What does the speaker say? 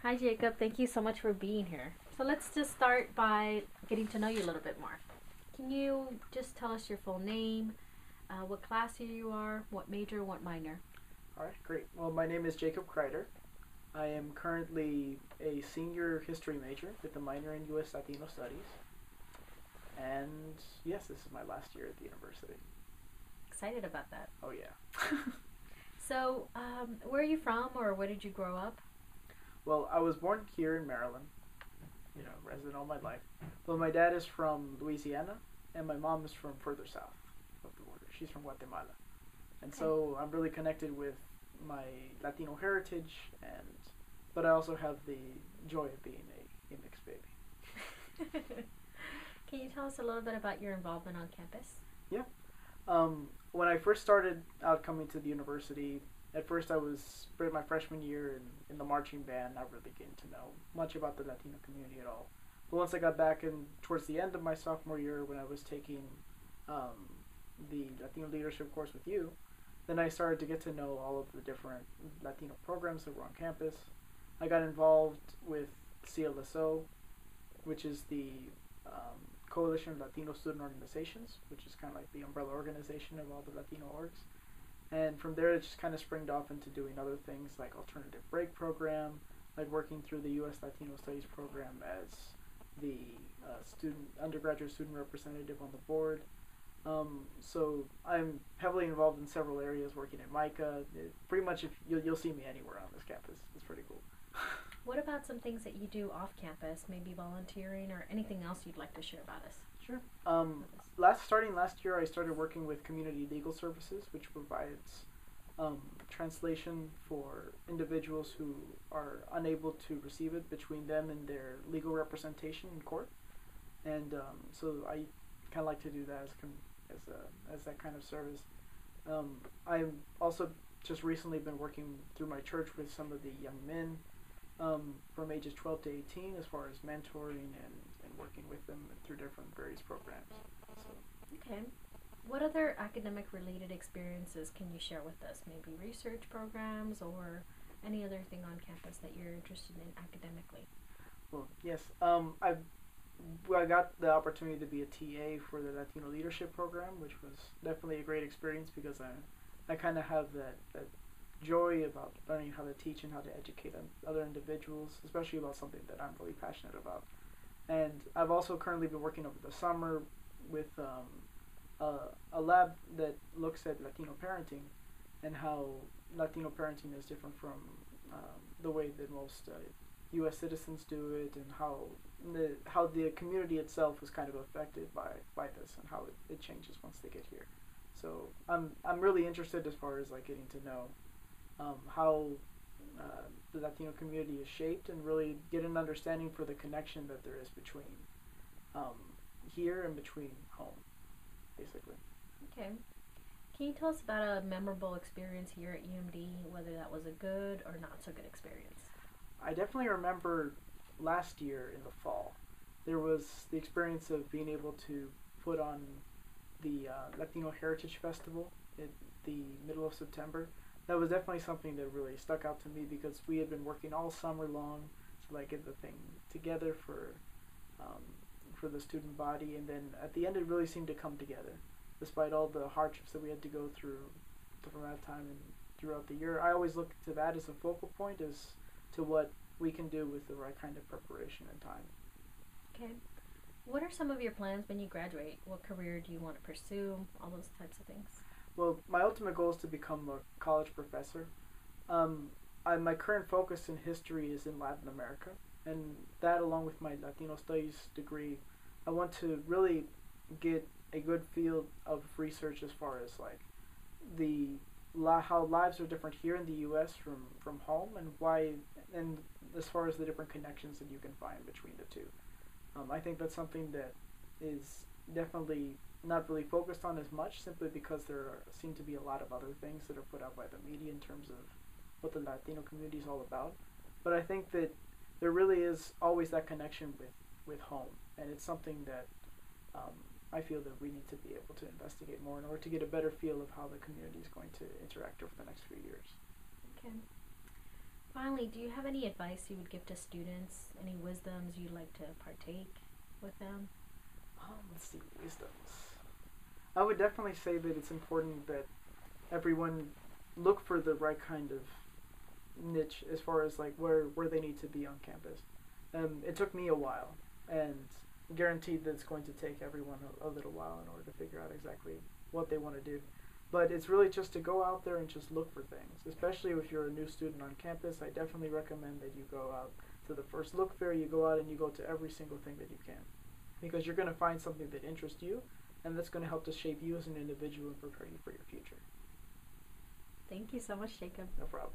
Hi, Jacob. Thank you so much for being here. So let's just start by getting to know you a little bit more. Can you just tell us your full name, what class year you are, what major, what minor? All right, great. Well, my name is Jacob Kreider. I am currently a senior history major with a minor in U.S. Latino Studies. And yes, this is my last year at the university. Excited about that. Oh, yeah. So, where are you from, or where did you grow up? Well, I was born here in Maryland, resident all my life. But my dad is from Louisiana, and my mom is from further south of the border. She's from Guatemala. And Okay. so I'm really connected with my Latino heritage, but I also have the joy of being a mixed baby. Can you tell us a little bit about your involvement on campus? Yeah. When I first started out coming to the university, at first I was my freshman year in the marching band, not really getting to know much about the Latino community at all. But once I got back in towards the end of my sophomore year, when I was taking um, the Latino leadership course with you, then I started to get to know all of the different Latino programs that were on campus. I got involved with CLSO, which is the Coalition of Latino Student Organizations, which is kind of like the umbrella organization of all the Latino orgs. And from there, it just kind of springed off into doing other things like alternative break program, like working through the U.S. Latino Studies program as the undergraduate student representative on the board. So I'm heavily involved in several areas, working at MICA. Pretty much, if you'll see me anywhere on this campus. It's pretty cool. What about some things that you do off campus, maybe volunteering or anything else you'd like to share about us? Sure. With us? Starting last year, I started working with Community Legal Services, which provides translation for individuals who are unable to receive it between them and their legal representation in court. And so I kind of like to do that as that kind of service. I've also just recently been working through my church with some of the young men from ages 12 to 18 as far as mentoring and working with them through different various programs. So, Okay. What other academic related experiences can you share with us? Maybe research programs or any other thing on campus that you're interested in academically? well, yes, I got the opportunity to be a TA for the Latino Leadership Program, which was definitely a great experience because I kind of have that joy about learning how to teach and how to educate other individuals, especially about something that I'm really passionate about. And I've also currently been working over the summer with a lab that looks at Latino parenting and how Latino parenting is different from the way that most U.S. citizens do it, and how the community itself is kind of affected by this and how it changes once they get here. So I'm really interested as far as like getting to know how the Latino community is shaped and really get an understanding for the connection that there is between um, here and between home, basically. Okay. Can you tell us about a memorable experience here at UMD, whether that was a good or not so good experience? I definitely remember last year in the fall, there was the experience of being able to put on the Latino Heritage Festival in the middle of September. That was definitely something that really stuck out to me because we had been working all summer long to like get the thing together for the student body, and then at the end it really seemed to come together, despite all the hardships that we had to go through from that time and throughout the year. I always look to that as a focal point as to what we can do with the right kind of preparation and time. Okay. What are some of your plans when you graduate? What career do you want to pursue? All those types of things. Well, my ultimate goal is to become a college professor. My current focus in history is in Latin America, and that, along with my Latino Studies degree, I want to really get a good field of research as far as like the how lives are different here in the U.S. from home, and why, and as far as the different connections that you can find between the two. I think that's something that is definitely not really focused on as much, simply because seem to be a lot of other things that are put out by the media in terms of what the Latino community is all about. But I think that there really is always that connection with home, and it's something that I feel that we need to be able to investigate more in order to get a better feel of how the community is going to interact over the next few years. Okay. finally, do you have any advice you would give to students? Any wisdoms you'd like to partake with them? Let's see, wisdoms. I would definitely say that it's important that everyone look for the right kind of niche as far as like where they need to be on campus. It took me a while, and guaranteed that it's going to take everyone a little while in order to figure out exactly what they want to do. But it's really just to go out there and just look for things. Especially if you're a new student on campus, I definitely recommend that you go out to the first look fair, you go out and you go to every single thing that you can. Because you're going to find something that interests you, and that's going to help to shape you as an individual and prepare you for your future. Thank you so much, Jacob. No problem.